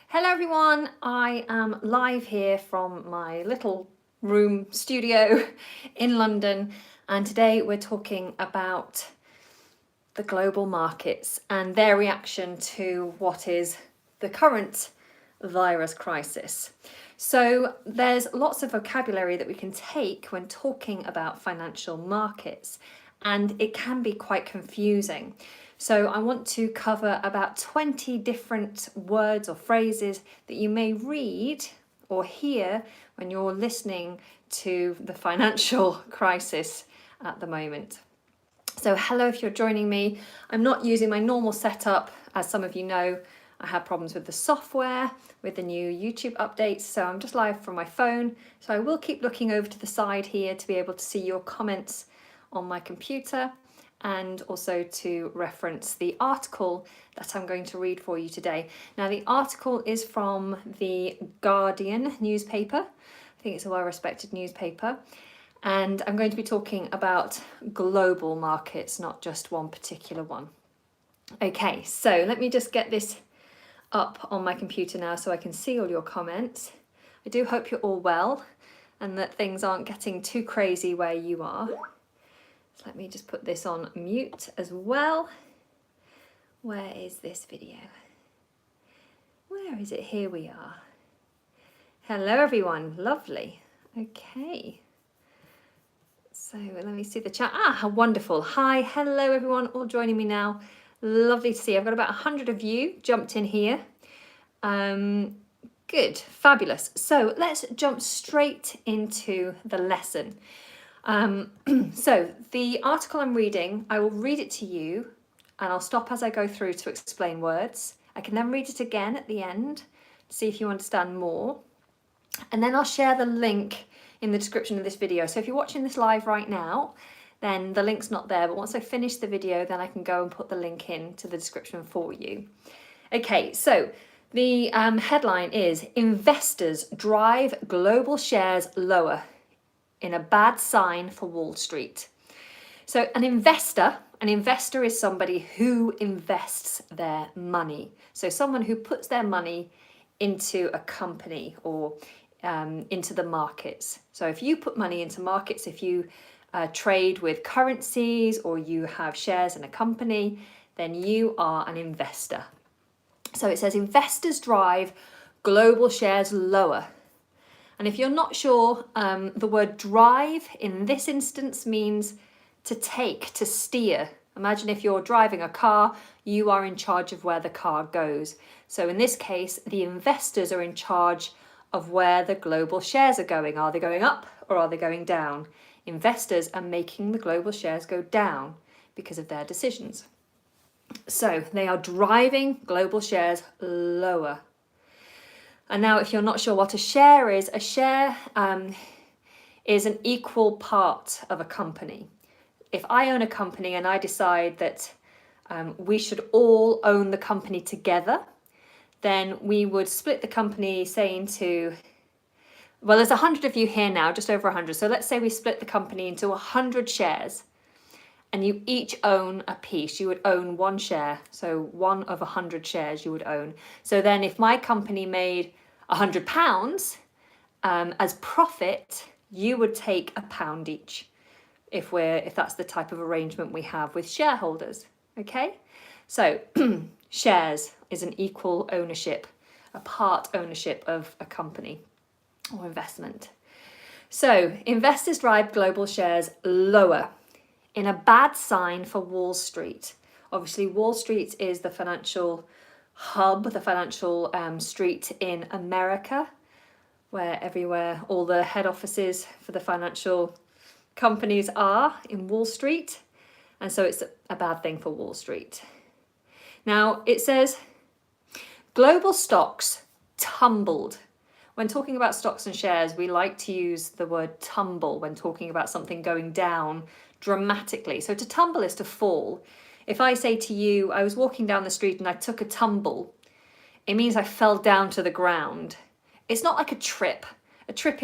Hello everyone, I am live here from my little room studio in London, and today we're talking about the global markets and their reaction to what is the current virus crisis. So there's lots of vocabulary that we can take when talking about financial markets, and it can be quite confusing. So I want to cover about 20 different words or phrases that you may read or hear when you're listening to the financial crisis at the moment. So hello if you're joining me. I'm not using my normal setup. As some of you know, I have problems with the software, with the new YouTube updates, so I'm just live from my phone. So I will keep looking over to the side here to be able to see your comments on my computer, and also to reference the article that I'm going to read for you today. Now, the article is from the Guardian newspaper. I think it's a well-respected newspaper. And I'm going to be talking about global markets, not just one particular one. Okay, so let me just get this up on my computer now so I can see all your comments. I do hope you're all well and that things aren't getting too crazy where you are. So let me just put this on mute as well. Where is this video? Where is it? Here we are. Hello everyone, lovely. Okay. So let me see the chat. How wonderful. Hi, hello everyone, all joining me now. Lovely to see. I've got about 100 of you jumped in here. Good, fabulous. So let's jump straight into the lesson. So the article I'm reading, I will read it to you and I'll stop as I go through to explain words. I can then read it again at the end to see if you understand more. And then I'll share the link in the description of this video. So if you're watching this live right now, then the link's not there. But once I finish the video, then I can go and put the link in to the description for you. Okay, so the headline is Investors Drive Global Shares Lower in a Bad Sign for Wall Street. So an investor is somebody who invests their money. So someone who puts their money into a company or into the markets. So if you put money into markets, if you trade with currencies or you have shares in a company, then you are an investor. So it says investors drive global shares lower. And if you're not sure, the word drive in this instance means to take, to steer. Imagine if you're driving a car, you are in charge of where the car goes. So in this case, the investors are in charge of where the global shares are going. Are they going up or are they going down? Investors are making the global shares go down because of their decisions. So they are driving global shares lower. And now if you're not sure what a share is an equal part of a company. If I own a company and I decide that we should all own the company together, then we would split the company, say into, well, there's 100 of you here now, just over 100. So let's say we split the company into 100 shares and you each own a piece. You would own one share. So one of 100 shares you would own. So then if my company made £100 as profit, you would take £1 each if that's the type of arrangement we have with shareholders. Okay, so shares is an equal ownership, a part ownership of a company or investment. So investors drive global shares lower in a bad sign for Wall Street. Obviously, Wall Street is the financial hub, the financial street in America, where everywhere all the head offices for the financial companies are in Wall Street. And so it's a bad thing for Wall Street. Now it says global stocks tumbled. When talking about stocks and shares, we like to use the word tumble when talking about something going down dramatically. So to tumble is to fall. If I say to you, I was walking down the street and I took a tumble, it means I fell down to the ground. It's not like a trip. A trip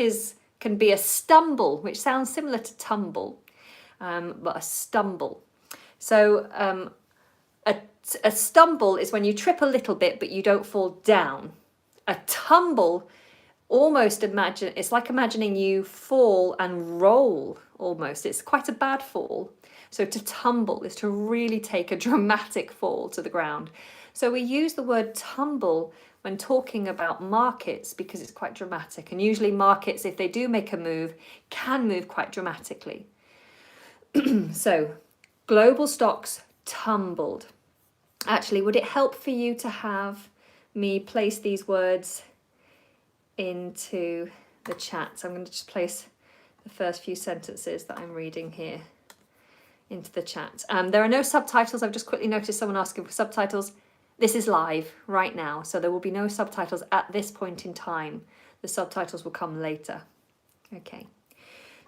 can be a stumble, which sounds similar to tumble, but a stumble. So a stumble is when you trip a little bit, but you don't fall down. A tumble, almost imagine, it's like imagining you fall and roll almost. It's quite a bad fall. So to tumble is to really take a dramatic fall to the ground. So we use the word tumble when talking about markets because it's quite dramatic. And usually markets, if they do make a move, can move quite dramatically. So global stocks tumbled. Actually, would it help for you to have me place these words into the chat? So I'm going to just place the first few sentences that I'm reading here into the chat. There are no subtitles. I've just quickly noticed someone asking for subtitles. This is live right now, so there will be no subtitles at this point in time. The subtitles will come later. Okay.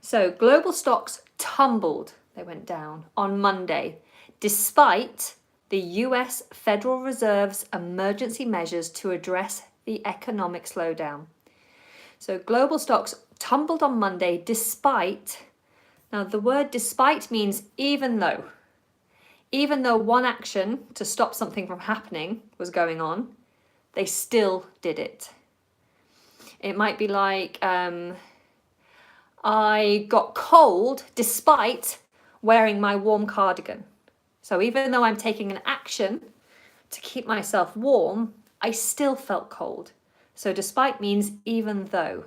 So global stocks tumbled. They went down on Monday, despite the US Federal Reserve's emergency measures to address the economic slowdown. So global stocks tumbled on Monday despite, now the word despite means even though one action to stop something from happening was going on, they still did it. It might be like, I got cold despite wearing my warm cardigan. So even though I'm taking an action to keep myself warm, I still felt cold. So despite means even though.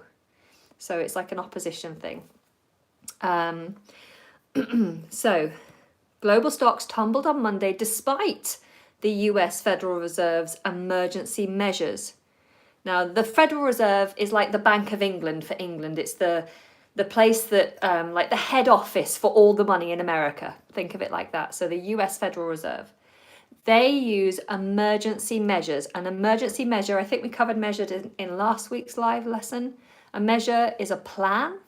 So it's like an opposition thing. So global stocks tumbled on Monday despite the US Federal Reserve's emergency measures. Now, the Federal Reserve is like the Bank of England for England. It's the place that, like the head office for all the money in America. Think of it like that. So the US Federal Reserve. They use emergency measures. An emergency measure, I think we covered measured in last week's live lesson. A measure is a plan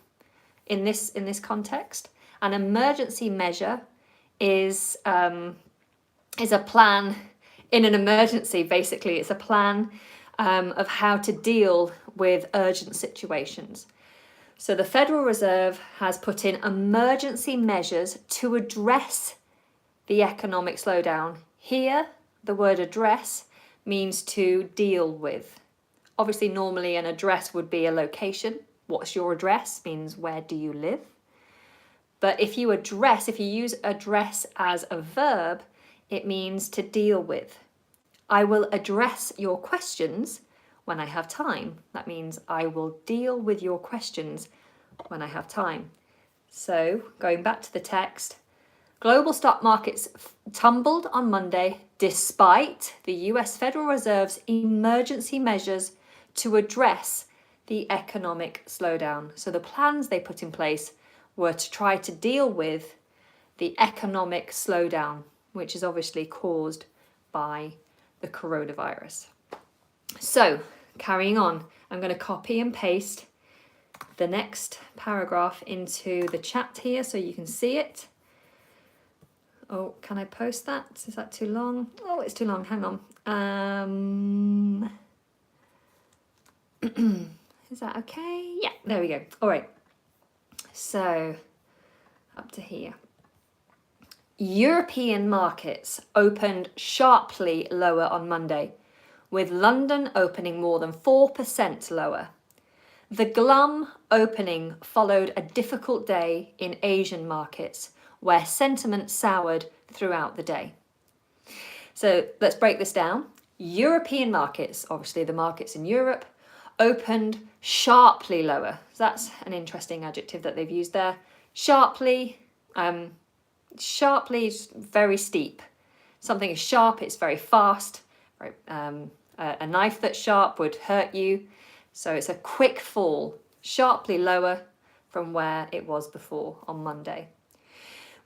in this context. An emergency measure is a plan in an emergency, basically. It's a plan of how to deal with urgent situations. So the Federal Reserve has put in emergency measures to address the economic slowdown. Here, the word address means to deal with. Obviously, normally an address would be a location. What's your address means where do you live? But if you use address as a verb, it means to deal with. I will address your questions when I have time. That means I will deal with your questions when I have time. So going back to the text, global stock markets tumbled on Monday despite the US Federal Reserve's emergency measures to address the economic slowdown. So the plans they put in place were to try to deal with the economic slowdown, which is obviously caused by the coronavirus. So, carrying on, I'm going to copy and paste the next paragraph into the chat here so you can see it. Oh, can I post that? Is that too long? Oh, it's too long. Hang on. Is that okay? Yeah, there we go. All right. So, up to here. European markets opened sharply lower on Monday, with London opening more than 4% lower. The glum opening followed a difficult day in Asian markets, where sentiment soured throughout the day. So let's break this down. European markets, obviously the markets in Europe, opened sharply lower. So that's an interesting adjective that they've used there. Sharply is very steep. Something is sharp, it's very fast. Right? A knife that's sharp would hurt you. So it's a quick fall, sharply lower from where it was before on Monday.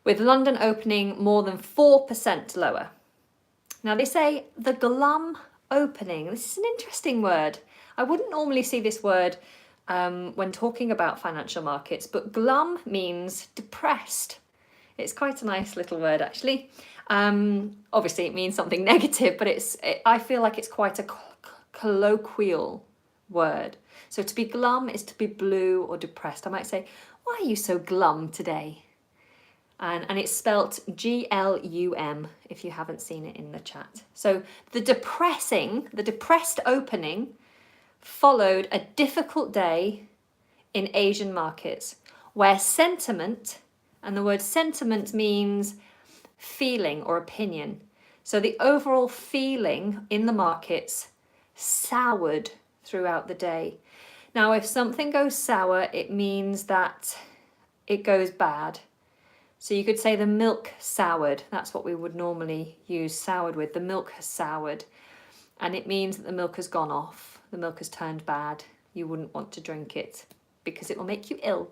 With London opening more than 4% lower. Now they say the glum opening. This is an interesting word. I wouldn't normally see this word when talking about financial markets, but glum means depressed. It's quite a nice little word, actually. Obviously, it means something negative, but I feel like it's quite a colloquial word. So to be glum is to be blue or depressed. I might say, why are you so glum today? And it's spelt Glum if you haven't seen it in the chat. So the depressed opening followed a difficult day in Asian markets where sentiment, and the word sentiment means feeling or opinion. So the overall feeling in the markets soured throughout the day. Now, if something goes sour, it means that it goes bad. So you could say the milk soured. That's what we would normally use soured with. The milk has soured. And it means that the milk has gone off. The milk has turned bad. You wouldn't want to drink it because it will make you ill.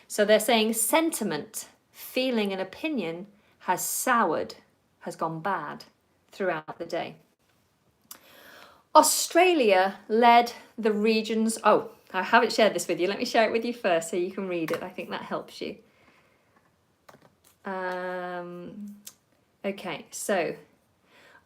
So they're saying sentiment, feeling and opinion has soured, has gone bad throughout the day. Australia led the region's... Oh, I haven't shared this with you. Let me share it with you first so you can read it. I think that helps you. Okay, so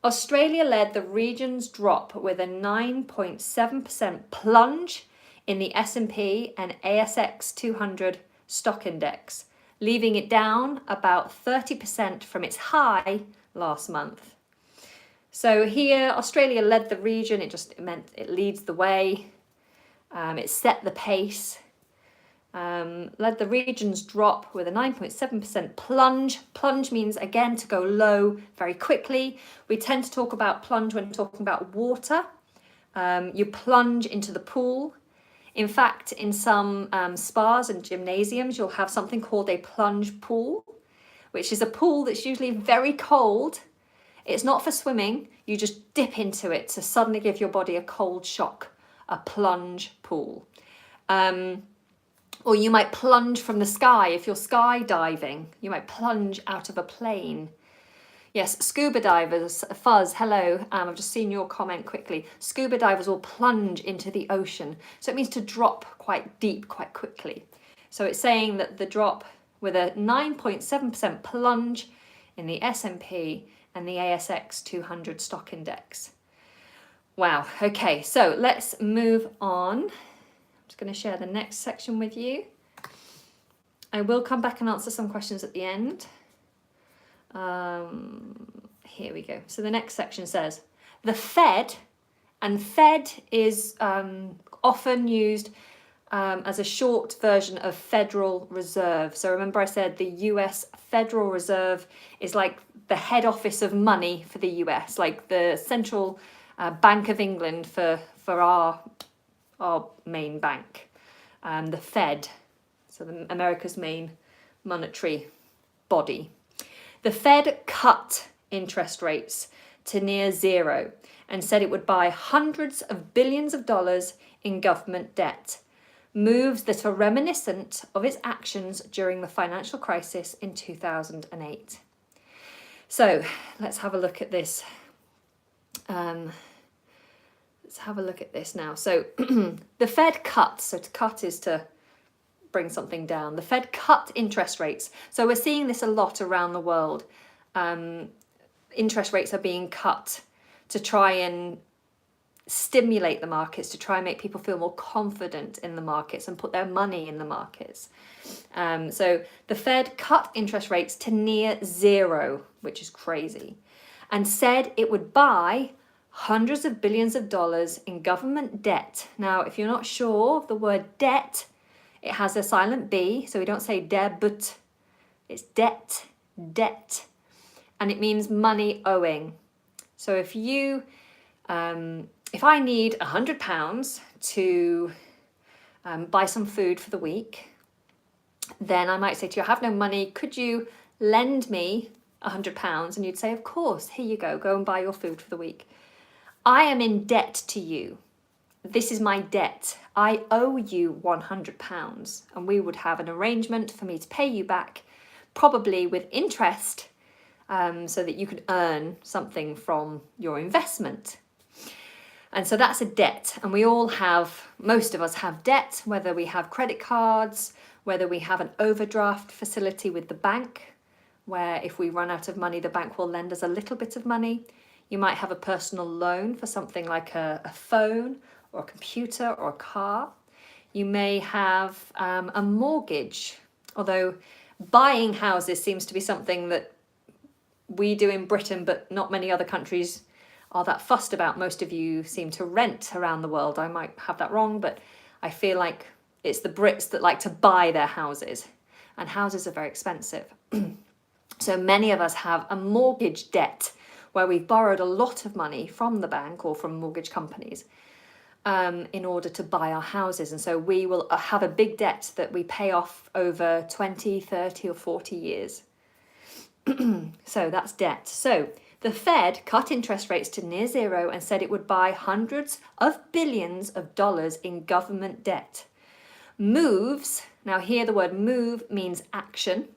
Australia led the region's drop with a 9.7% plunge in the S&P and ASX 200 stock index, leaving it down about 30% from its high last month. So here, Australia led the region. It meant it leads the way. It set the pace. Led the region's drop with a 9.7% plunge. Plunge means, again, to go low very quickly. We tend to talk about plunge when talking about water. You plunge into the pool. In fact, in some spas and gymnasiums, you'll have something called a plunge pool, which is a pool that's usually very cold. It's not for swimming. You just dip into it to suddenly give your body a cold shock, a plunge pool. Or you might plunge from the sky. If you're skydiving, you might plunge out of a plane. Yes, scuba divers, Fuzz, hello. I've just seen your comment quickly. Scuba divers will plunge into the ocean. So it means to drop quite deep, quite quickly. So it's saying that the drop with a 9.7% plunge in the S&P and the ASX 200 stock index. Wow, okay, so let's move on. I'm just going to share the next section with you. I will come back and answer some questions at the end. Here we go. So the next section says, the Fed, and Fed is often used as a short version of Federal Reserve. So remember I said the US Federal Reserve is like the head office of money for the US, like the central Bank of England for our main bank, the Fed, so America's main monetary body. The Fed cut interest rates to near zero and said it would buy hundreds of billions of dollars in government debt, moves that are reminiscent of its actions during the financial crisis in 2008. So let's have a look at this. Let's have a look at this now. So the Fed cut, so to cut is to bring something down. The Fed cut interest rates. So we're seeing this a lot around the world. Interest rates are being cut to try and stimulate the markets, to try and make people feel more confident in the markets and put their money in the markets. So the Fed cut interest rates to near zero, which is crazy, and said it would buy hundreds of billions of dollars in government debt. Now, if you're not sure of the word debt, it has a silent B, so we don't say debut. It's debt, debt, and it means money owing. So if you, if I need £100 to buy some food for the week, then I might say to you, I have no money, could you lend me £100? And you'd say, of course, here you go and buy your food for the week. I am in debt to you. This is my debt. I owe you £100, and we would have an arrangement for me to pay you back, probably with interest, so that you could earn something from your investment. And so that's a debt, and we all have, most of us have debt, whether we have credit cards, whether we have an overdraft facility with the bank, where if we run out of money, the bank will lend us a little bit of money. You might have a personal loan for something like a phone or a computer or a car. You may have a mortgage, although buying houses seems to be something that we do in Britain, but not many other countries are that fussed about. Most of you seem to rent around the world. I might have that wrong, but I feel like it's the Brits that like to buy their houses, and houses are very expensive. So many of us have a mortgage debt where we've borrowed a lot of money from the bank or from mortgage companies in order to buy our houses. And so we will have a big debt that we pay off over 20, 30 or 40 years. So that's debt. So the Fed cut interest rates to near zero and said it would buy hundreds of billions of dollars in government debt. Moves, now here the word move means action,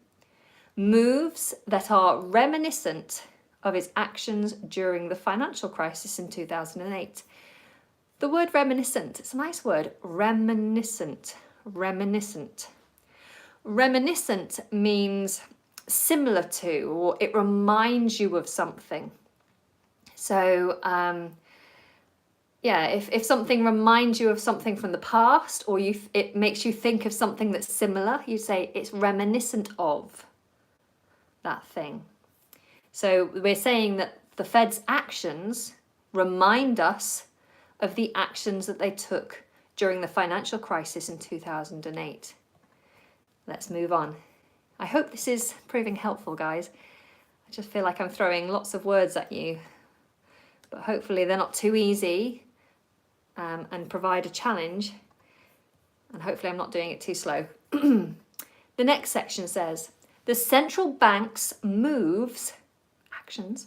moves that are reminiscent of its actions during the financial crisis in 2008. The word reminiscent, it's a nice word, reminiscent, reminiscent. Reminiscent means similar to, or it reminds you of something. So, yeah, if something reminds you of something from the past, or it makes you think of something that's similar, you say it's reminiscent of that thing. So we're saying that the Fed's actions remind us of the actions that they took during the financial crisis in 2008. Let's move on. I hope this is proving helpful, guys. I just feel like I'm throwing lots of words at you, but hopefully they're not too easy and provide a challenge, and hopefully I'm not doing it too slow. The next section says, the central bank's moves, actions,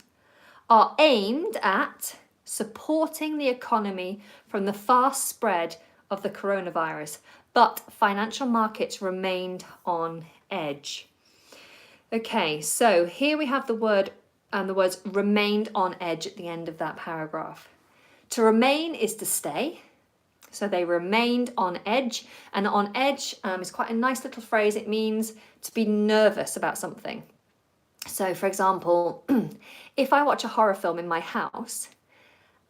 are aimed at supporting the economy from the fast spread of the coronavirus, but financial markets remained on edge. Okay, so here we have the word and the words remained on edge at the end of that paragraph. To remain is to stay. So they remained on edge, and on edge is quite a nice little phrase. It means to be nervous about something. So for example, if I watch a horror film in my house,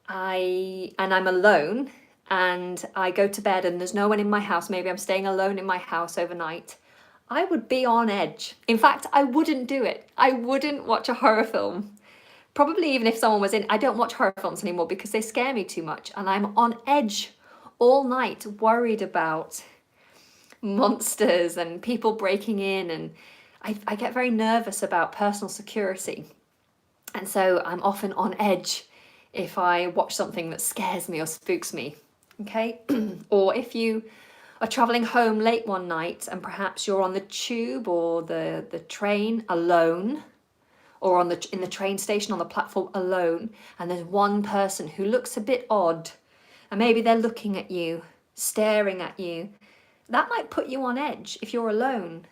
and I'm alone and I go to bed and there's no one in my house, maybe I'm staying alone in my house overnight, I would be on edge. In fact, I wouldn't do it. I wouldn't watch a horror film. Probably even if someone was in, I don't watch horror films anymore because they scare me too much, and I'm on edge all night worried about monsters and people breaking in, and I get very nervous about personal security. And so I'm often on edge if I watch something that scares me or spooks me, okay? Or if you are traveling home late one night and perhaps you're on the tube or the train alone, or in the train station on the platform alone, and there's one person who looks a bit odd, and maybe they're looking at you, staring at you, that might put you on edge if you're alone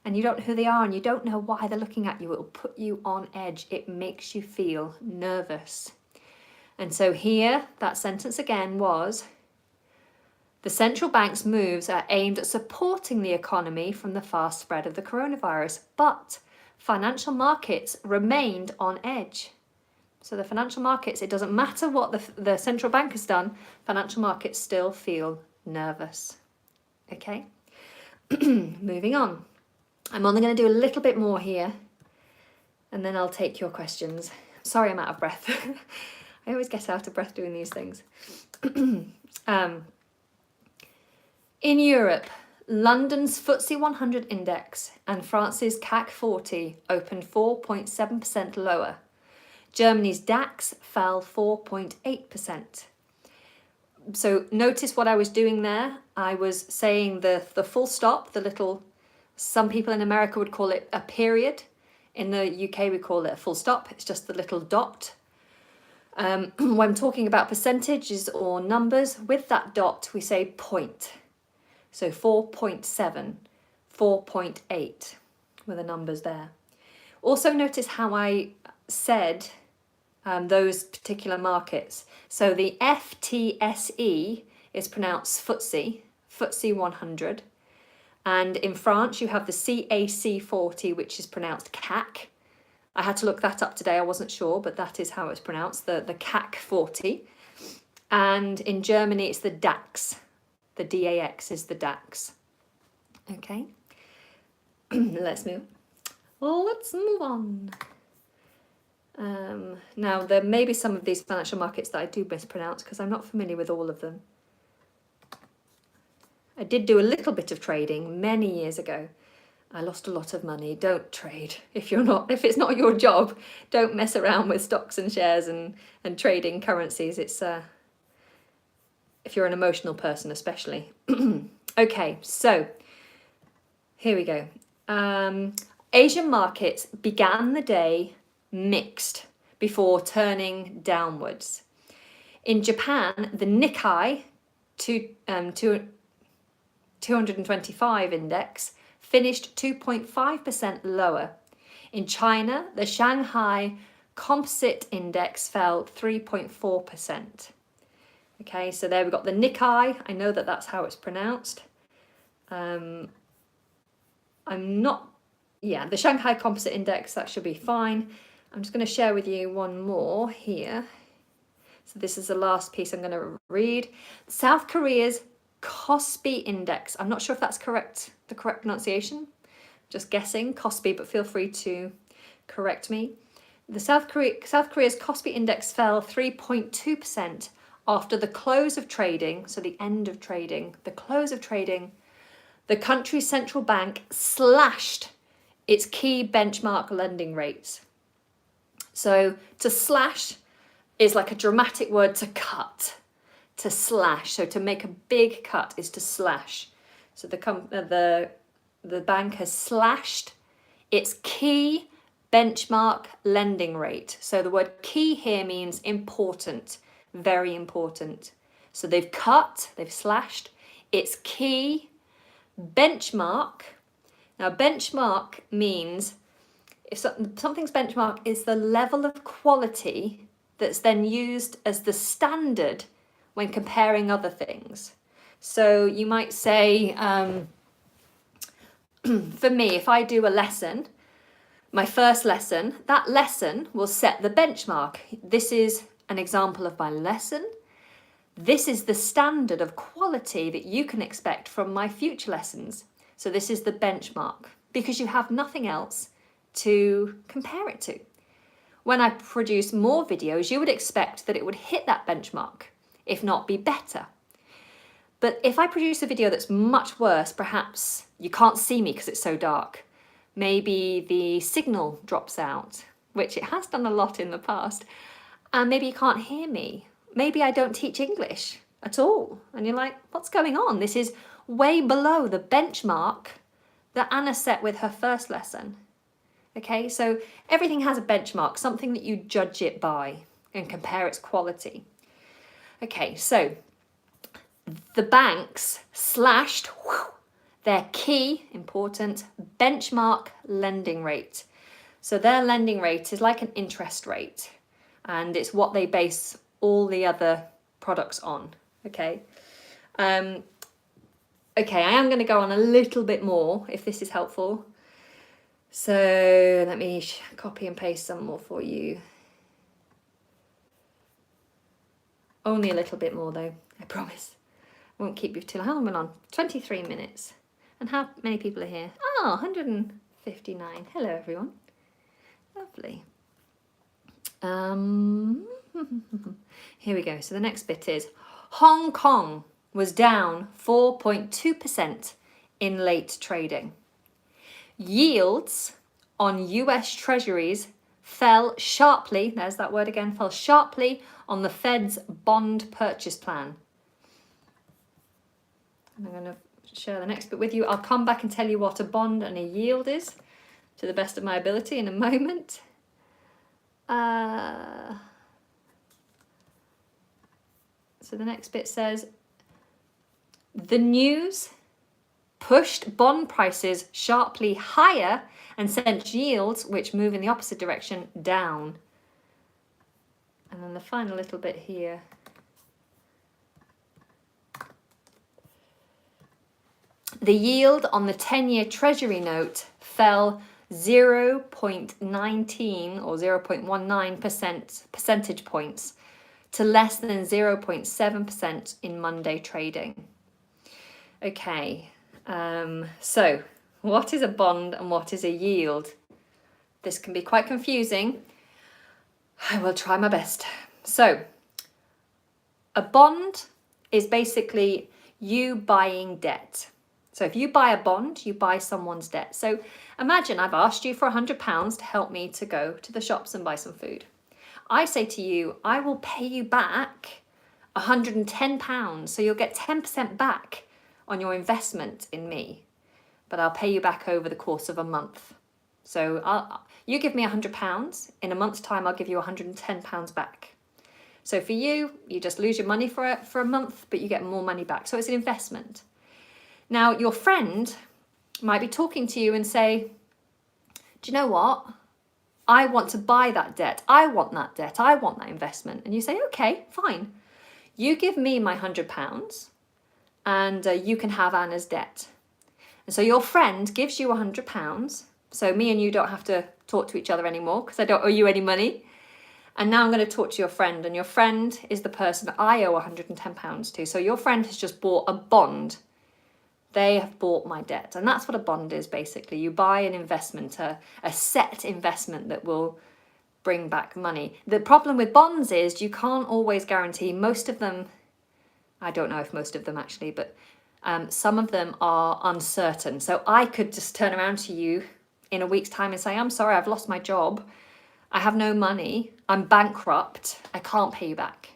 and you don't know who they are and you don't know why they're looking at you. It will put you on edge. It makes you feel nervous. And so here, that sentence again was, the central bank's moves are aimed at supporting the economy from the fast spread of the coronavirus, but financial markets remained on edge. So the financial markets, it doesn't matter what the central bank has done, financial markets still feel nervous. Okay, moving on. I'm only going to do a little bit more here and then I'll take your questions. Sorry, I'm out of breath. I always get out of breath doing these things. In Europe, London's FTSE 100 index and France's CAC 40 opened 4.7% lower. Germany's DAX fell 4.8%. So notice what I was doing there. I was saying the full stop, the little, some people in America would call it a period. In the UK, we call it a full stop. It's just the little dot. When talking about percentages or numbers, with that dot, we say point. So 4.7, 4.8 were the numbers there. Also notice how I said those particular markets. So the FTSE is pronounced FTSE, FTSE 100. And in France, you have the CAC 40, which is pronounced CAC. I had to look that up today. I wasn't sure, but that is how it's pronounced, the CAC 40. And in Germany, it's the DAX. The DAX is the DAX. Okay. Let's move on. Now, there may be some of these financial markets that I do mispronounce because I'm not familiar with all of them. I did do a little bit of trading many years ago. I lost a lot of money. Don't trade if it's not your job. Don't mess around with stocks and shares and trading currencies. It's if you're an emotional person, especially. Okay, so here we go. Asian markets began the day mixed before turning downwards. In Japan, the Nikkei 225 index finished 2.5% lower. In China, the Shanghai Composite Index fell 3.4%. Okay, so there we've got the Nikkei. I know that that's how it's pronounced. The Shanghai Composite Index, that should be fine. I'm just going to share with you one more here. So this is the last piece I'm going to read. South Korea's Kospi Index. I'm not sure if that's correct, the correct pronunciation. Just guessing, Kospi, but feel free to correct me. The South Korea's Kospi Index fell 3.2% after the close of trading, so the end of trading, the close of trading. The country's central bank slashed its key benchmark lending rates. So to slash is like a dramatic word to cut, to slash. So to make a big cut is to slash. So the bank has slashed its key benchmark lending rate. So the word key here means important, very important. So they've slashed its key benchmark. Now benchmark means if something's benchmark is the level of quality that's then used as the standard when comparing other things. So you might say, for me, if I do a lesson, my first lesson, that lesson will set the benchmark. This is an example of my lesson. This is the standard of quality that you can expect from my future lessons. So this is the benchmark because you have nothing else to compare it to. When I produce more videos, you would expect that it would hit that benchmark, if not be better. But if I produce a video that's much worse, perhaps you can't see me because it's so dark. Maybe the signal drops out, which it has done a lot in the past, and maybe you can't hear me. Maybe I don't teach English at all. And you're like, what's going on? This is way below the benchmark that Anna set with her first lesson. Okay, so everything has a benchmark, something that you judge it by and compare its quality. Okay, so the banks slashed their key, important, benchmark lending rate. So their lending rate is like an interest rate, and it's what they base all the other products on. Okay. Okay, I am going to go on a little bit more if this is helpful. So let me copy and paste some more for you. Only a little bit more though, I promise. I won't keep you too long. How long am I on? 23 minutes. And how many people are here? Oh, 159. Hello everyone. Lovely. Here we go. So the next bit is Hong Kong was down 4.2% in late trading. Yields on US Treasuries fell sharply, there's that word again, fell sharply on the Fed's bond purchase plan. I'm going to share the next bit with you. I'll come back and tell you what a bond and a yield is to the best of my ability in a moment. So the next bit says, the news pushed bond prices sharply higher and sent yields, which move in the opposite direction, down. And then the final little bit here. The yield on the 10-year Treasury note fell 0.19 or 0.19 percentage points to less than 0.7% in Monday trading. Okay, so what is a bond and what is a yield? This can be quite confusing. I will try my best. So, a bond is basically you buying debt. So if you buy a bond, you buy someone's debt. So imagine I've asked you for £100 to help me to go to the shops and buy some food. I say to you, I will pay you back £110. So you'll get 10% back on your investment in me, but I'll pay you back over the course of a month. So you give me £100, in a month's time I'll give you £110 back. So for you, you just lose your money for a month, but you get more money back. So it's an investment. Now your friend might be talking to you and say, do you know what? I want to buy that debt. I want that debt. I want that investment. And you say, okay, fine. You give me my £100 and you can have Anna's debt. And so your friend gives you £100. So me and you don't have to talk to each other anymore because I don't owe you any money. And now I'm going to talk to your friend, and your friend is the person I owe £110 to. So your friend has just bought a bond. They have bought my debt. And that's what a bond is, basically. You buy an investment, a set investment that will bring back money. The problem with bonds is you can't always guarantee. Most of them, I don't know if most of them actually, but some of them are uncertain. So I could just turn around to you in a week's time and say, I'm sorry, I've lost my job. I have no money, I'm bankrupt, I can't pay you back.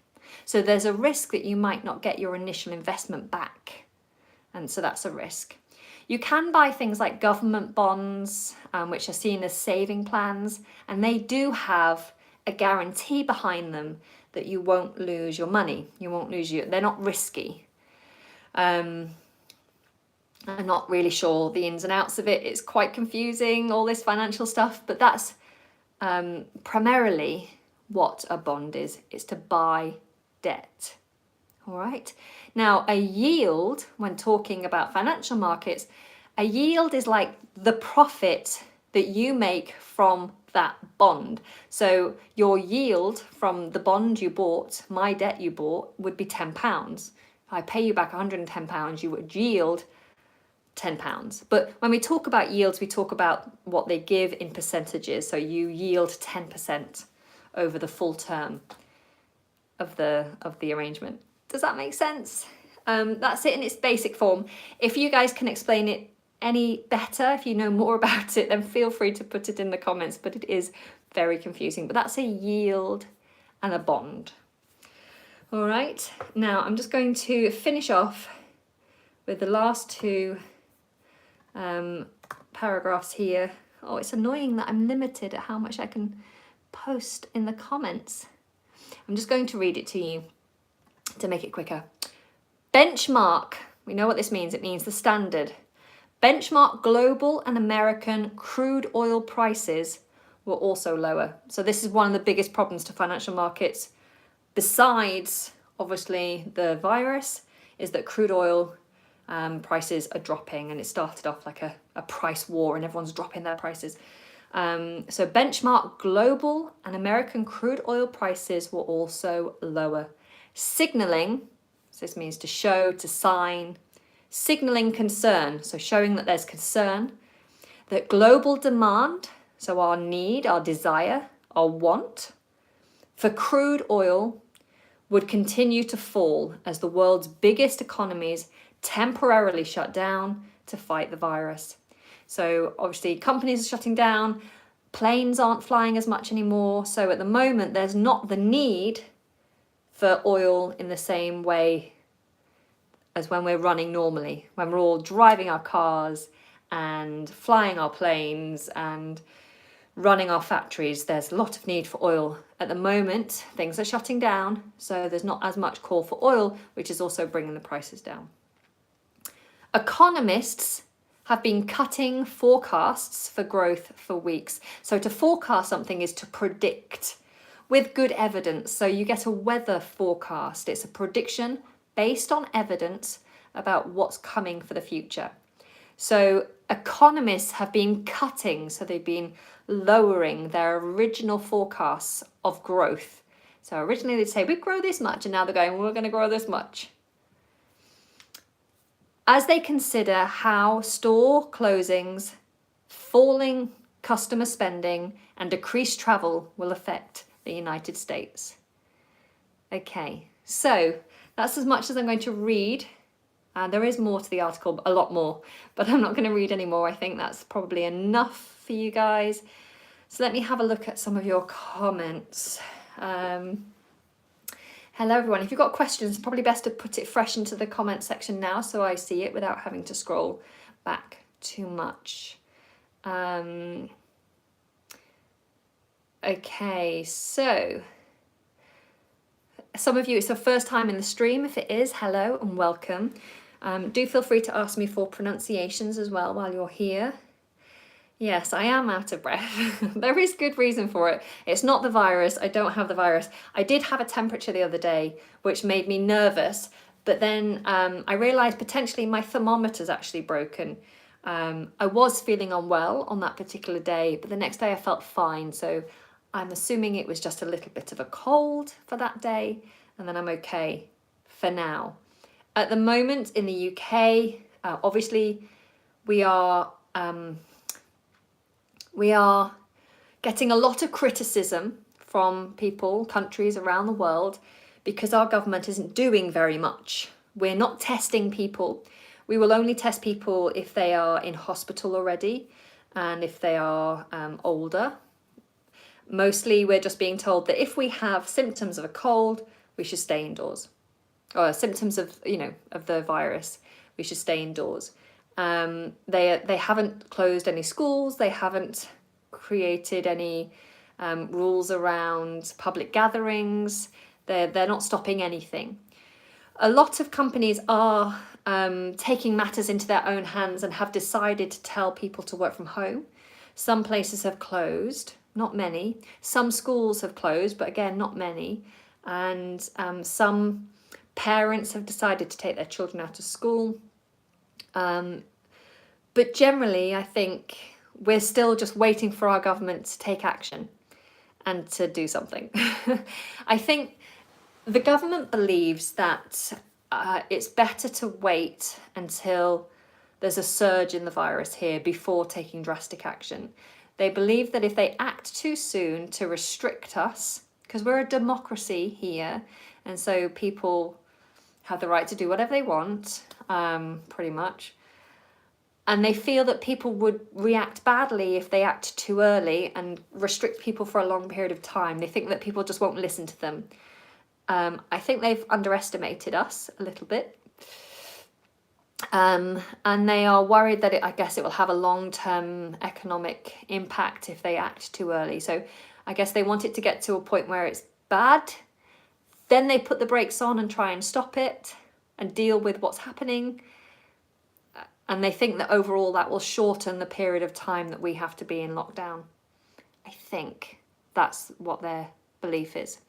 So there's a risk that you might not get your initial investment back. And so that's a risk. You can buy things like government bonds, which are seen as saving plans, and they do have a guarantee behind them that you won't lose your money. You won't lose they're not risky. I'm not really sure the ins and outs of it. It's quite confusing, all this financial stuff, but that's primarily what a bond is. It's to buy debt. All right. Now, a yield, when talking about financial markets, a yield is like the profit that you make from that bond. So your yield from the bond you bought, my debt you bought, would be £10. If I pay you back £110, you would yield £10. But when we talk about yields, we talk about what they give in percentages. So you yield 10% over the full term of the arrangement. Does that make sense? That's it in its basic form. If you guys can explain it any better, if you know more about it, then feel free to put it in the comments, but it is very confusing. But that's a yield and a bond. All right, now I'm just going to finish off with the last two paragraphs here. Oh, it's annoying that I'm limited at how much I can post in the comments. I'm just going to read it to you to make it quicker. Benchmark, we know what this means. It means the standard. Benchmark global and American crude oil prices were also lower. So this is one of the biggest problems to financial markets, besides obviously the virus, is that crude oil prices are dropping, and it started off like a price war and everyone's dropping their prices. So benchmark global and American crude oil prices were also lower. Signaling, so this means to show, to sign, signaling concern, so showing that there's concern, that global demand, so our need, our desire, our want for crude oil would continue to fall as the world's biggest economies temporarily shut down to fight the virus. So obviously companies are shutting down, planes aren't flying as much anymore. So at the moment, there's not the need for oil in the same way as when we're running normally, when we're all driving our cars and flying our planes and running our factories. There's a lot of need for oil. At the moment, things are shutting down, so there's not as much call for oil, which is also bringing the prices down. Economists have been cutting forecasts for growth for weeks. So to forecast something is to predict with good evidence. So you get a weather forecast. It's a prediction based on evidence about what's coming for the future. So economists have been cutting, so they've been lowering their original forecasts of growth. So originally they'd say, we'd grow this much, and now they're going, we're going to grow this much. As they consider how store closings, falling customer spending, and decreased travel will affect the United States. Okay, so that's as much as I'm going to read. There is more to the article, a lot more, but I'm not going to read any more. I think that's probably enough for you guys. So let me have a look at some of your comments. Hello everyone. If you've got questions, it's probably best to put it fresh into the comment section now so I see it without having to scroll back too much. Okay, so some of you, it's the first time in the stream. If it is, hello and welcome. Do feel free to ask me for pronunciations as well while you're here. Yes, I am out of breath. There is good reason for it. It's not the virus. I don't have the virus. I did have a temperature the other day, which made me nervous. But then I realised potentially my thermometer's actually broken. I was feeling unwell on that particular day, but the next day I felt fine. So I'm assuming it was just a little bit of a cold for that day. And then I'm okay for now. At the moment in the UK, obviously we are getting a lot of criticism from people, countries around the world, because our government isn't doing very much. We're not testing people. We will only test people if they are in hospital already and if they are older. Mostly we're just being told that if we have symptoms of a cold, we should stay indoors. Or symptoms of, of the virus, we should stay indoors. They haven't closed any schools. They haven't created any rules around public gatherings. They're not stopping anything. A lot of companies are taking matters into their own hands and have decided to tell people to work from home. Some places have closed, not many. Some schools have closed, but again, not many. And some parents have decided to take their children out of school. But generally, I think we're still just waiting for our government to take action and to do something. I think the government believes that it's better to wait until there's a surge in the virus here before taking drastic action. They believe that if they act too soon to restrict us, because we're a democracy here, and so people have the right to do whatever they want, pretty much. And they feel that people would react badly if they act too early and restrict people for a long period of time. They think that people just won't listen to them. I think they've underestimated us a little bit. And they are worried that I guess it will have a long-term economic impact if they act too early. So I guess they want it to get to a point where it's bad. Then they put the brakes on and try and stop it and deal with what's happening. And they think that overall that will shorten the period of time that we have to be in lockdown. I think that's what their belief is.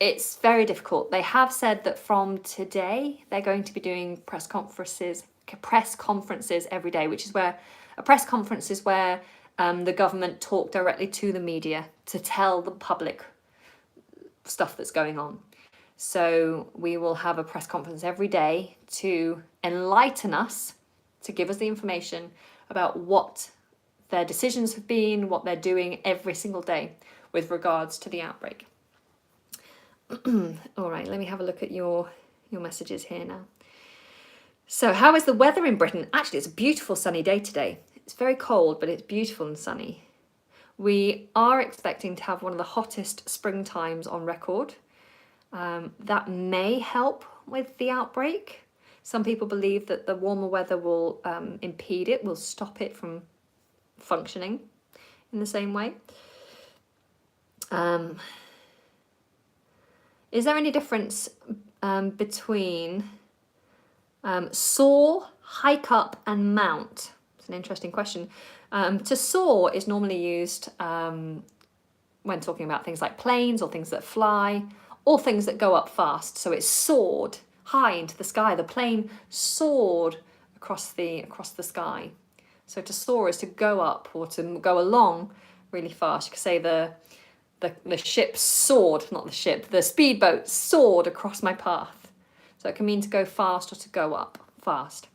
It's very difficult. They have said that from today, they're going to be doing press conferences every day, which is where a press conference is where the government talk directly to the media to tell the public stuff that's going on. So we will have a press conference every day to enlighten us, to give us the information about what their decisions have been, what they're doing every single day with regards to the outbreak. All right, let me have a look at your messages here now. So how is the weather in Britain? Actually, it's a beautiful sunny day today. It's very cold, but it's beautiful and sunny. We are expecting to have one of the hottest spring times on record. That may help with the outbreak. Some people believe that the warmer weather will impede it, will stop it from functioning in the same way. Is there any difference between soar, hike up and mount? It's an interesting question. To soar is normally used when talking about things like planes or things that fly or things that go up fast. So it's soared high into the sky. The plane soared across the sky. So to soar is to go up or to go along really fast. You could say the ship soared, not the ship, the speedboat soared across my path. So it can mean to go fast or to go up fast.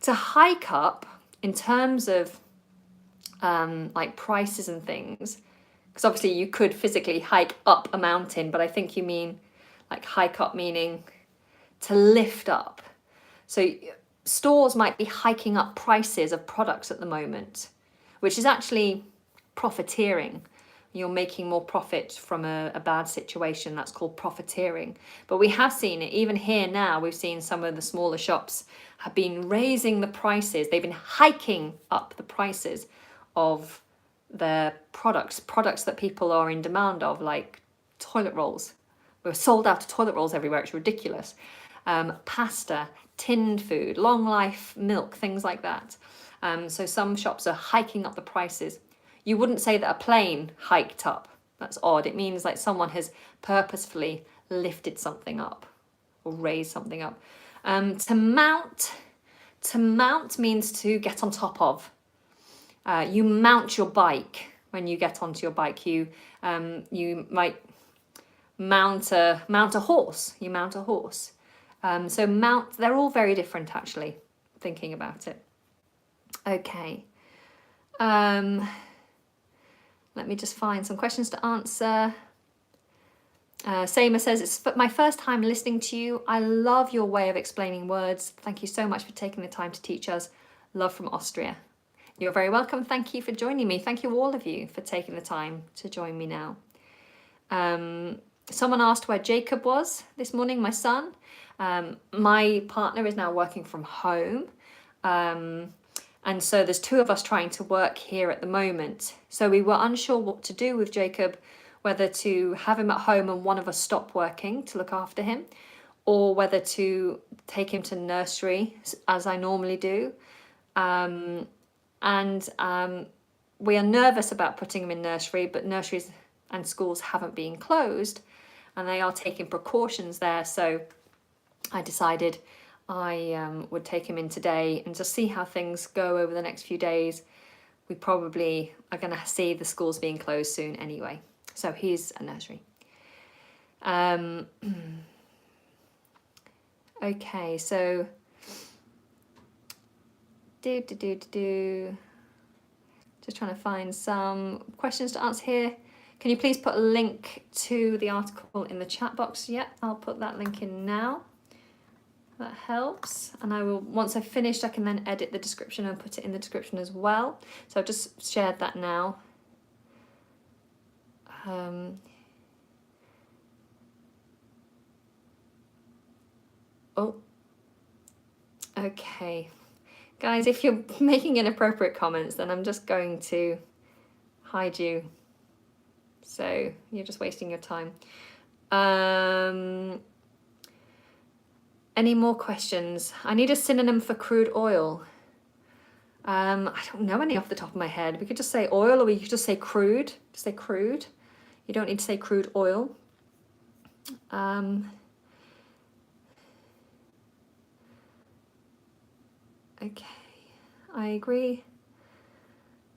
To hike up, in terms of like prices and things, because obviously you could physically hike up a mountain, but I think you mean like hike up meaning to lift up. So stores might be hiking up prices of products at the moment, which is actually profiteering. You're making more profit from a bad situation. That's called profiteering. But we have seen it, even here now, we've seen some of the smaller shops have been raising the prices. They've been hiking up the prices of their products that people are in demand of, like toilet rolls. We're sold out of toilet rolls everywhere. It's ridiculous. Pasta, tinned food, long life milk, things like that. So some shops are hiking up the prices. You wouldn't say that a plane hiked up. That's odd. It means like someone has purposefully lifted something up or raised something up. To mount means to get on top of. You mount your bike when you get onto your bike. You might mount a horse. You mount a horse. So mount, they're all very different actually, thinking about it. Okay. Let me just find some questions to answer. Seema says, it's my first time listening to you. I love your way of explaining words. Thank you so much for taking the time to teach us. Love from Austria. You're very welcome. Thank you for joining me. Thank you all of you for taking the time to join me now. Someone asked where Jacob was this morning, my son. My partner is now working from home. And so there's two of us trying to work here at the moment. So we were unsure what to do with Jacob, whether to have him at home and one of us stop working to look after him, or whether to take him to nursery as I normally do. We are nervous about putting him in nursery, but nurseries and schools haven't been closed and they are taking precautions there. So I decided I would take him in today and just see how things go over the next few days. We probably are going to see the schools being closed soon anyway. So he's a nursery. Okay, so just trying to find some questions to answer here. Can you please put a link to the article in the chat box? Yeah, I'll put that link in now. That helps. And I will, once I've finished, I can then edit the description and put it in the description as well. So I've just shared that now. Oh, okay. Guys, if you're making inappropriate comments, then I'm just going to hide you. So you're just wasting your time. Any more questions? I need a synonym for crude oil. I don't know any off the top of my head. We could just say oil, or we could just say crude. Just say crude. You don't need to say crude oil. Okay, I agree.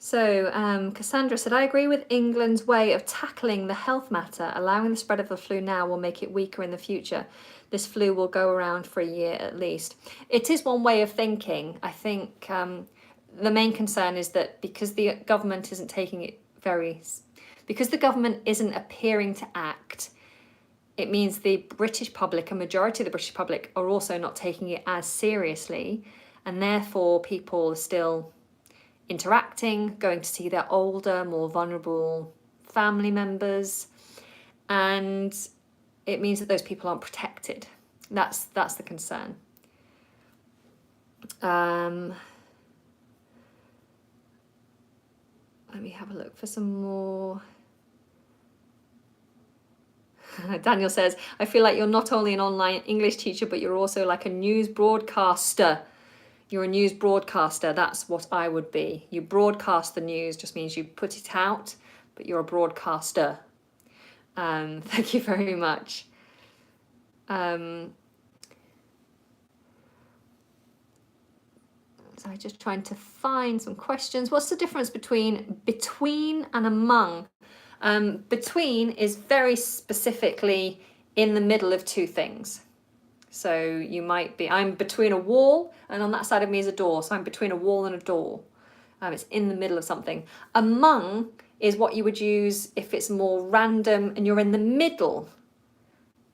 So Cassandra said, I agree with England's way of tackling the health matter. Allowing the spread of the flu now will make it weaker in the future. This flu will go around for a year at least. It is one way of thinking. I think the main concern is that because the government isn't taking it because the government isn't appearing to act, it means the British public, a majority of the British public, are also not taking it as seriously, and therefore people are still interacting, going to see their older, more vulnerable family members, and it means that those people aren't protected. That's the concern. Let me have a look for some more. Daniel says, I feel like you're not only an online English teacher, but you're also like a news broadcaster. You're a news broadcaster. That's what I would be. You broadcast the news, just means you put it out, but you're a broadcaster. Thank you very much. So I'm just trying to find some questions. What's the difference between and among? Between is very specifically in the middle of two things. So you might be, I'm between a wall and on that side of me is a door. So I'm between a wall and a door. It's in the middle of something. Among is what you would use if it's more random and you're in the middle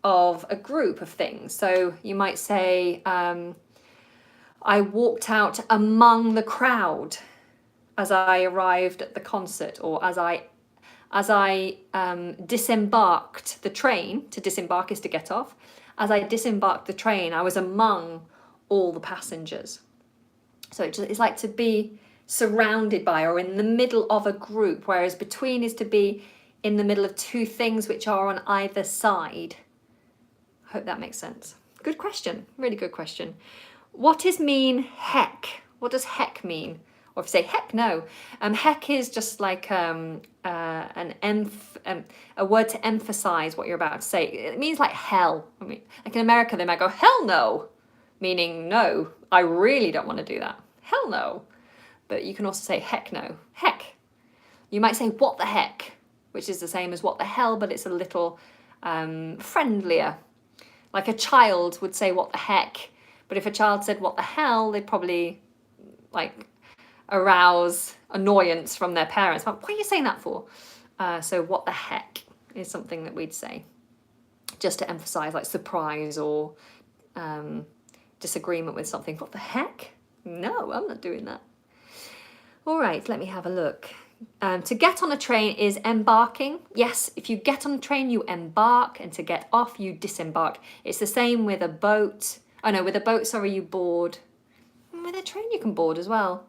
of a group of things. So you might say, I walked out among the crowd as I arrived at the concert, or as I disembarked the train. To disembark is to get off. As I disembarked the train, I was among all the passengers. So it's like to be surrounded by or in the middle of a group, whereas between is to be in the middle of two things which are on either side. Hope that makes sense. Good question, really good question. What does mean heck? What does heck mean? Or if you say heck no, heck is just like a word to emphasize what you're about to say. It means like hell. I mean, like in America, they might go hell no, meaning no, I really don't want to do that. Hell no. But you can also say heck no, heck. You might say what the heck, which is the same as what the hell, but it's a little friendlier. Like a child would say what the heck, but if a child said what the hell, they'd probably like arouse annoyance from their parents. What are you saying that for? So what the heck is something that we'd say, just to emphasize like surprise or disagreement with something. What the heck? No, I'm not doing that. All right, let me have a look. To get on a train is embarking. Yes, if you get on a train, you embark, and to get off, you disembark. It's the same with a boat. Oh no, with a boat, sorry, you board. With a train, you can board as well.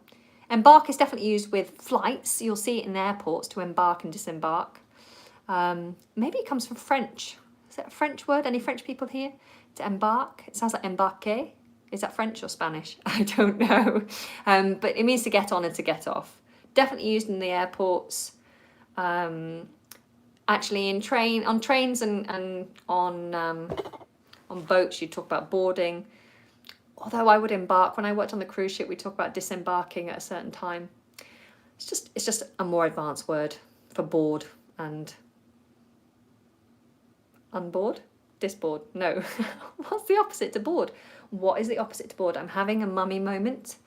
Embark is definitely used with flights. You'll see it in airports to embark and disembark. Maybe it comes from French. Is that a French word? Any French people here? To embark? It sounds like embarquer. Is that French or Spanish? I don't know. But it means to get on and to get off. Definitely used in the airports. Actually, on trains and on boats, you talk about boarding. Although I would embark. When I worked on the cruise ship, we talk about disembarking at a certain time. It's just a more advanced word for board and unboard. Disboard. No. What's the opposite to board? What is the opposite to board? I'm having a mummy moment,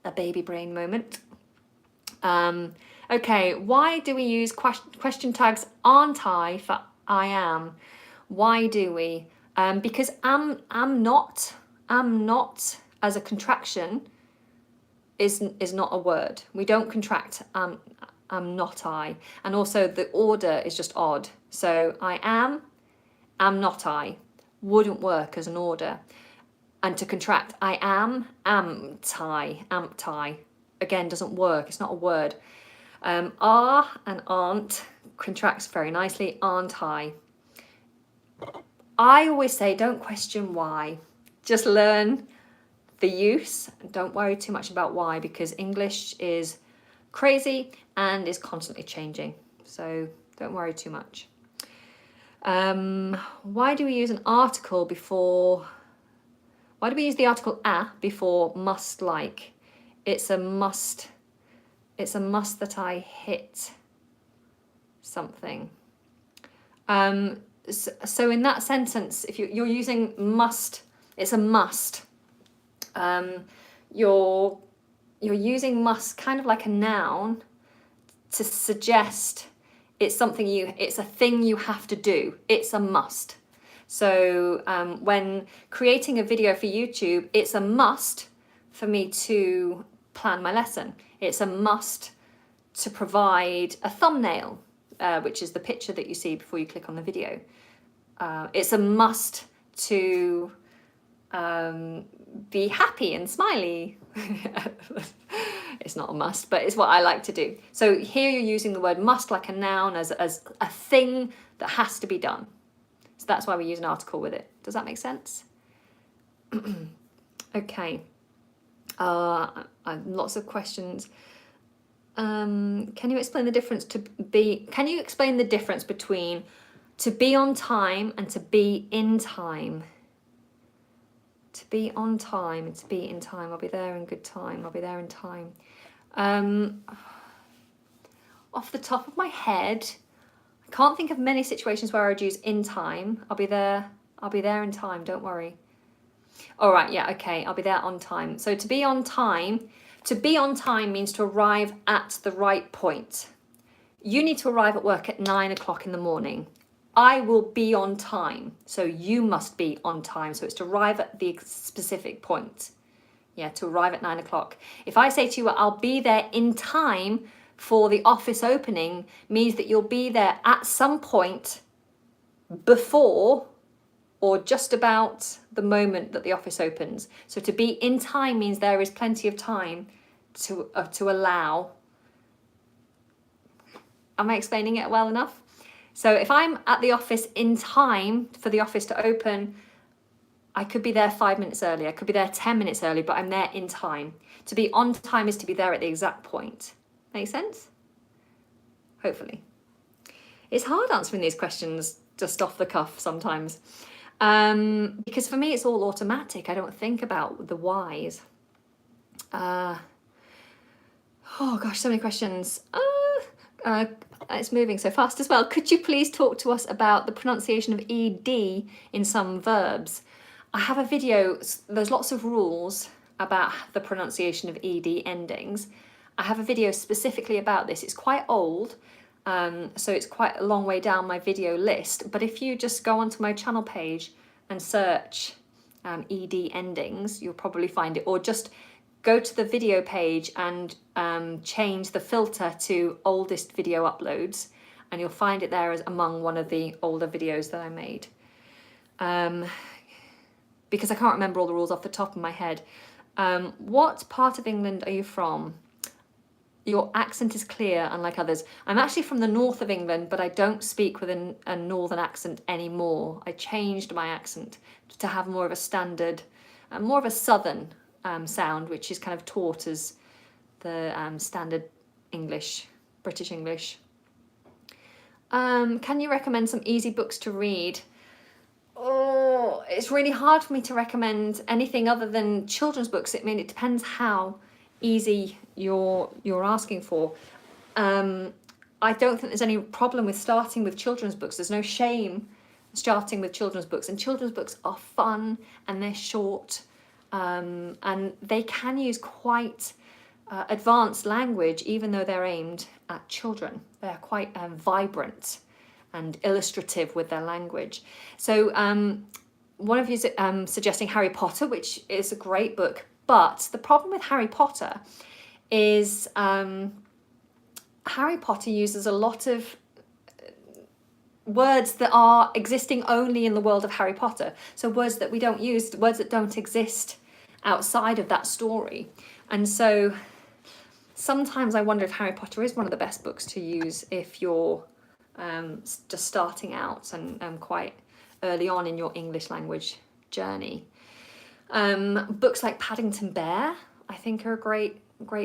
a baby brain moment. Okay, why do we use question tags aren't I for I am? Why do we? Because I'm not as a contraction is not a word. We don't contract I'm not I. And also the order is just odd. So I am not I wouldn't work as an order. And to contract I am I again doesn't work. It's not a word. Are and aren't contracts very nicely. Aren't I? I always say don't question why. Just learn the use. Don't worry too much about why, because English is crazy and is constantly changing. So don't worry too much. Why do we use an article before? Why do we use the article a before must like? It's a must. It's a must that I hit something. So in that sentence, if you're using must, it's a must. You're using must kind of like a noun to suggest it's something it's a thing you have to do. It's a must. So when creating a video for YouTube, it's a must for me to plan my lesson. It's a must to provide a thumbnail, which is the picture that you see before you click on the video. It's a must to be happy and smiley. It's not a must, but it's what I like to do. So here you're using the word must like a noun as a thing that has to be done. So that's why we use an article with it. Does that make sense? Okay. Lots of questions. Can you explain the difference can you explain the difference between to be on time and to be in time? To be on time and to be in time. I'll be there in good time. I'll be there in time. Off the top of my head, I can't think of many situations where I'd use in time. I'll be there in time, don't worry. All right, yeah, okay, I'll be there on time. So to be on time means to arrive at the right point. you need to arrive at work at 9 o'clock in the morning. I will be on time, so you must be on time. So it's to arrive at the specific point. Yeah, to arrive at 9 o'clock. If I say to you, I'll be there in time for the office opening, means that you'll be there at some point before or just about the moment that the office opens. So to be in time means there is plenty of time to allow. Am I explaining it well enough? So if I'm at the office in time for the office to open, I could be there 5 minutes early, I could be there 10 minutes early, but I'm there in time. To be on time is to be there at the exact point. Make sense? Hopefully. It's hard answering these questions just off the cuff sometimes. Because for me it's all automatic. I don't think about the whys. Oh gosh, so many questions. It's moving so fast as well. Could you please talk to us about the pronunciation of ED in some verbs? I have a video, there's lots of rules about the pronunciation of ED endings. I have a video specifically about this. It's quite old, so it's quite a long way down my video list. But if you just go onto my channel page and search ED endings, you'll probably find it. Or just go to the video page and change the filter to oldest video uploads, and you'll find it there as among one of the older videos that I made. Because I can't remember all the rules off the top of my head. What part of England are you from? Your accent is clear, unlike others. I'm actually from the north of England, but I don't speak with a northern accent anymore. I changed my accent to have more of a standard, more of a southern sound, which is kind of taught as the standard English, British English. Can you recommend some easy books to read? Oh, it's really hard for me to recommend anything other than children's books. I mean, it depends how easy you're asking for. I don't think there's any problem with starting with children's books. There's no shame starting with children's books, and children's books are fun and they're short, and they can use quite advanced language even though they're aimed at children. They're quite vibrant and illustrative with their language. So one of you is suggesting Harry Potter, which is a great book, but the problem with Harry Potter is Harry Potter uses a lot of words that are existing only in the world of Harry Potter. So words that we don't use, words that don't exist outside of that story. And so sometimes I wonder if Harry Potter is one of the best books to use if you're just starting out and quite early on in your English language journey. Books like Paddington Bear, I think, are great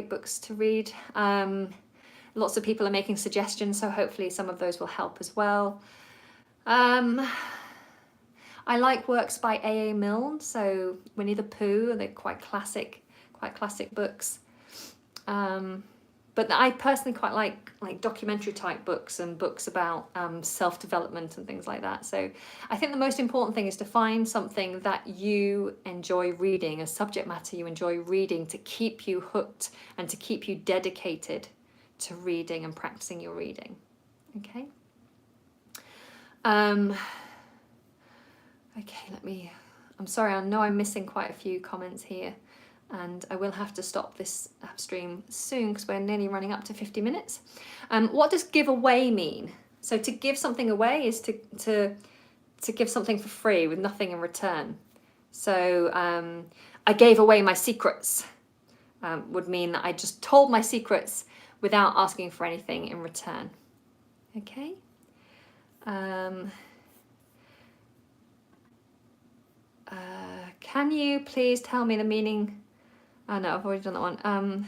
books to read. Lots of people are making suggestions, so hopefully some of those will help as well. I like works by A.A. Milne, so Winnie the Pooh, they're quite classic books. But I personally quite like documentary type books and books about self-development and things like that. So I think the most important thing is to find something that you enjoy reading, a subject matter you enjoy reading, to keep you hooked and to keep you dedicated to reading and practicing your reading. Okay. Okay, I'm sorry, I know I'm missing quite a few comments here, and I will have to stop this stream soon because we're nearly running up to 50 minutes. What does give away mean? So to give something away is to give something for free with nothing in return. So I gave away my secrets would mean that I just told my secrets without asking for anything in return. Okay. Can you please tell me the meaning? Oh no, I've already done that one.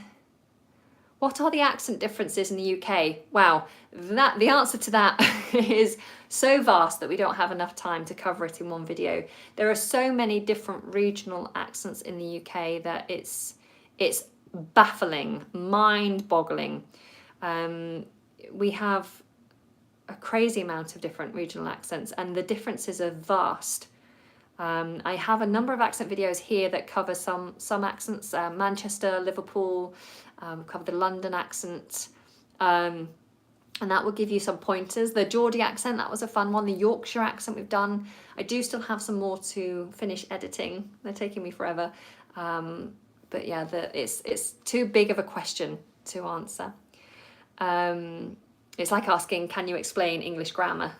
What are the accent differences in the UK? Wow, the answer to that is so vast that we don't have enough time to cover it in one video. There are so many different regional accents in the UK that it's baffling, mind-boggling. We have a crazy amount of different regional accents, and the differences are vast. I have a number of accent videos here that cover some accents, Manchester, Liverpool, cover the London accent. and that will give you some pointers. The Geordie accent, that was a fun one. The Yorkshire accent we've done. I do still have some more to finish editing. They're taking me forever. But yeah, it's too big of a question to answer. It's like asking, can you explain English grammar?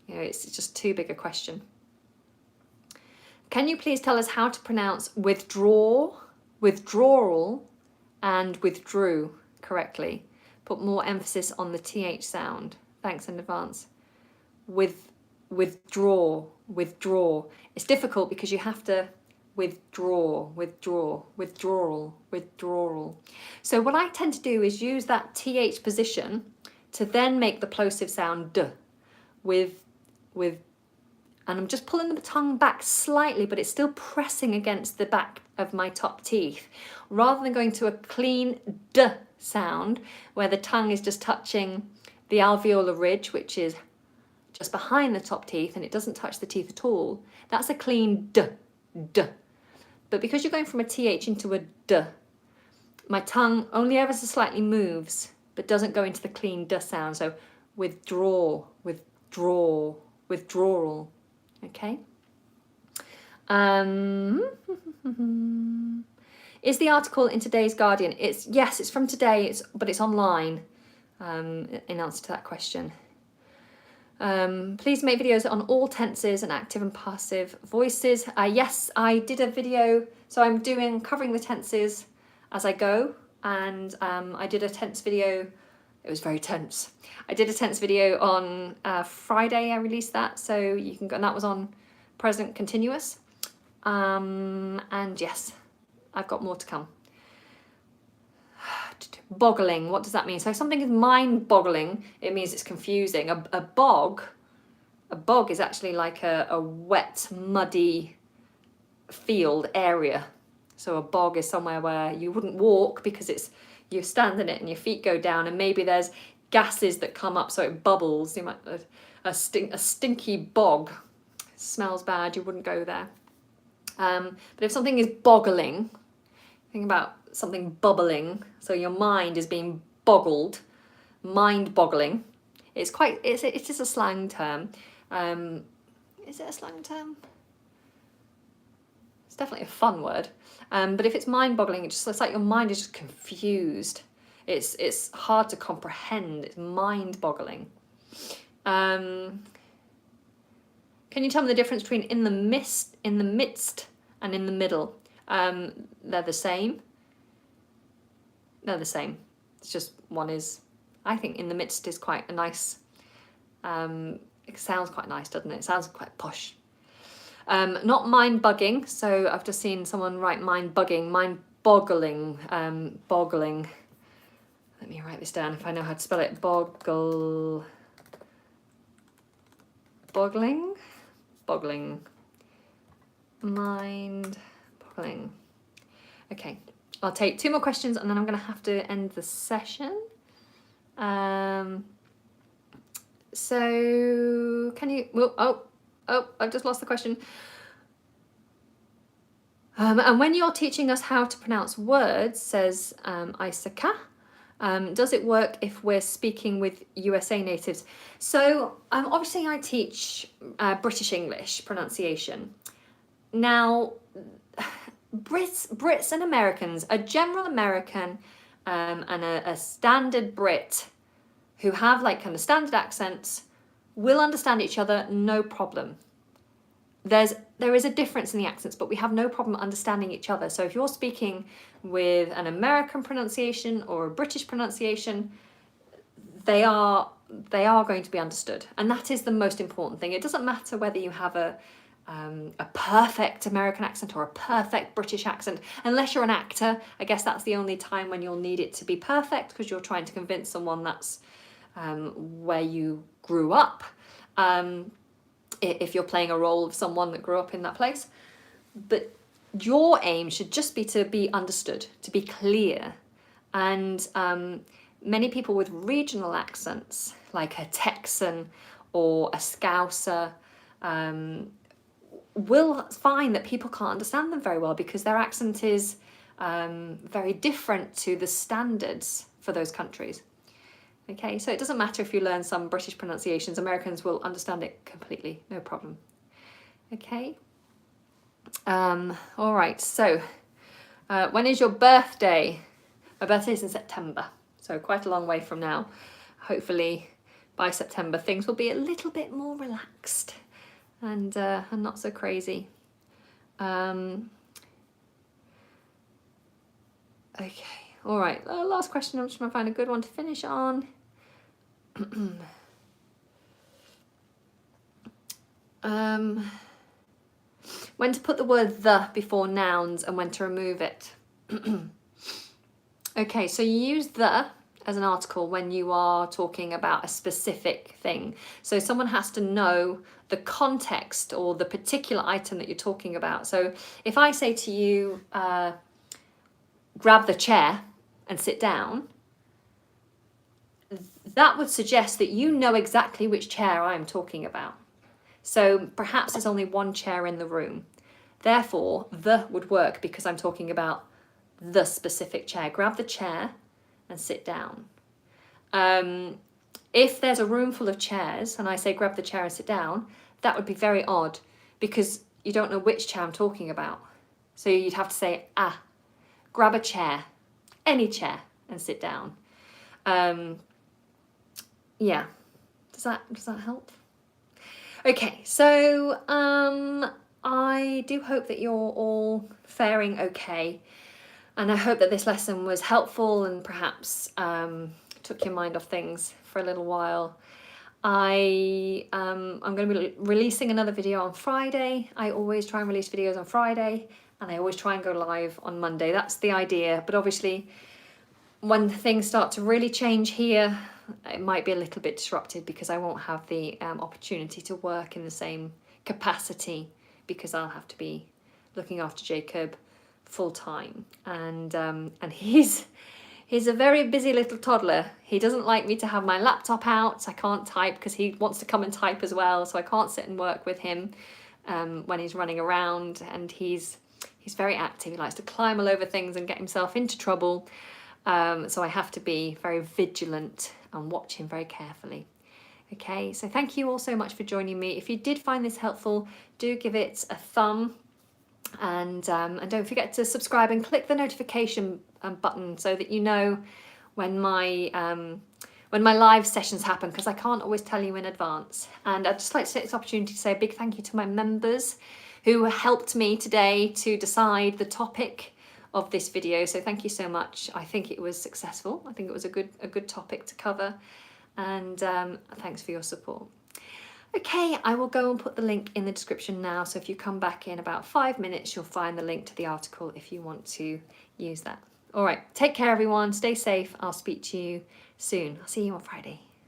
You know, it's just too big a question. Can you please tell us how to pronounce withdraw, withdrawal, and withdrew correctly? Put more emphasis on the TH sound. Thanks in advance. Withdraw. It's difficult because you have to withdraw. So what I tend to do is use that TH position to then make the plosive sound D and I'm just pulling the tongue back slightly, but it's still pressing against the back of my top teeth, rather than going to a clean D sound where the tongue is just touching the alveolar ridge, which is just behind the top teeth, and it doesn't touch the teeth at all. That's a clean D. But because you're going from a TH into a D, my tongue only ever so slightly moves, but doesn't go into the clean D sound. So withdrawal. Okay. Is the article in today's Guardian? Yes, it's from today, but it's online. In answer to that question. Please make videos on all tenses and active and passive voices. Yes, I did a video, so I'm covering the tenses as I go, and I did a tense video. It was very tense. I did a tense video on Friday. I released that, so you can go, and that was on present continuous. And yes, I've got more to come. Boggling, what does that mean? So if something is mind-boggling, it means it's confusing. A bog is actually like a wet, muddy field area. So a bog is somewhere where you wouldn't walk because you stand in it and your feet go down, and maybe there's gases that come up so it bubbles. You might a stinky bog. It smells bad, you wouldn't go there. But if something is boggling, think about something bubbling, so your mind is being boggled, mind-boggling. It is a slang term. Is it a slang term? It's definitely a fun word. But if it's mind-boggling, it's like your mind is just confused. It's hard to comprehend. It's mind-boggling. Can you tell me the difference between in the midst, and in the middle? They're the same. They're the same. It's just one is, I think in the midst is quite a nice, it sounds quite nice, doesn't it? It sounds quite posh. Not mind-bugging, so I've just seen someone write mind-bugging, mind-boggling, boggling. Let me write this down if I know how to spell it. Boggling, mind-boggling. Okay, I'll take 2 more questions and then I'm going to have to end the session. So can you, I've just lost the question. And when you're teaching us how to pronounce words, says Isaka, does it work if we're speaking with USA natives? So obviously I teach British English pronunciation. Now, Brits and Americans, a general American and a standard Brit who have like kind of standard accents will understand each other, no problem. There is a difference in the accents, but we have no problem understanding each other. So if you're speaking with an American pronunciation or a British pronunciation, they are going to be understood, and that is the most important thing. It doesn't matter whether you have a perfect American accent or a perfect British accent, unless you're an actor. I guess that's the only time when you'll need it to be perfect, because you're trying to convince someone that's where you grew up. If you're playing a role of someone that grew up in that place. But your aim should just be to be understood, to be clear. And many people with regional accents, like a Texan or a Scouser, will find that people can't understand them very well because their accent is very different to the standards for those countries. Okay, so it doesn't matter if you learn some British pronunciations, Americans will understand it completely, no problem. Okay. All right, so when is your birthday? My birthday is in September, so quite a long way from now. Hopefully by September things will be a little bit more relaxed and not so crazy. Okay, all right, last question. I'm just trying to find a good one to finish on. When to put the word the before nouns and when to remove it. Okay, so you use the as an article when you are talking about a specific thing. So someone has to know the context or the particular item that you're talking about. So if I say to you, grab the chair and sit down, that would suggest that you know exactly which chair I'm talking about. So perhaps there's only one chair in the room. Therefore, the would work because I'm talking about the specific chair. Grab the chair and sit down. If there's a room full of chairs and I say grab the chair and sit down, that would be very odd because you don't know which chair I'm talking about. So you'd have to say, grab a chair, any chair, and sit down. Yeah, does that help? Okay, so I do hope that you're all faring okay, and I hope that this lesson was helpful and perhaps took your mind off things for a little while. I'm going to be releasing another video on Friday. I always try and release videos on Friday, and I always try and go live on Monday. That's the idea, but obviously when things start to really change here, it might be a little bit disrupted because I won't have the opportunity to work in the same capacity because I'll have to be looking after Jacob full time, and he's a very busy little toddler. He doesn't like me to have my laptop out. I can't type because he wants to come and type as well, so I can't sit and work with him when he's running around, and he's very active. He likes to climb all over things and get himself into trouble. So I have to be very vigilant and watch him very carefully. Okay, so thank you all so much for joining me. If you did find this helpful, do give it a thumb, and don't forget to subscribe and click the notification button so that you know when my live sessions happen, because I can't always tell you in advance. And I'd just like to take this opportunity to say a big thank you to my members who helped me today to decide the topic of this video, so thank you so much. I think it was successful. I think it was a good topic to cover, and thanks for your support. Okay, I will go and put the link in the description now, so if you come back in about 5 minutes, you'll find the link to the article if you want to use that. All right, take care everyone, stay safe. I'll speak to you soon. I'll see you on Friday.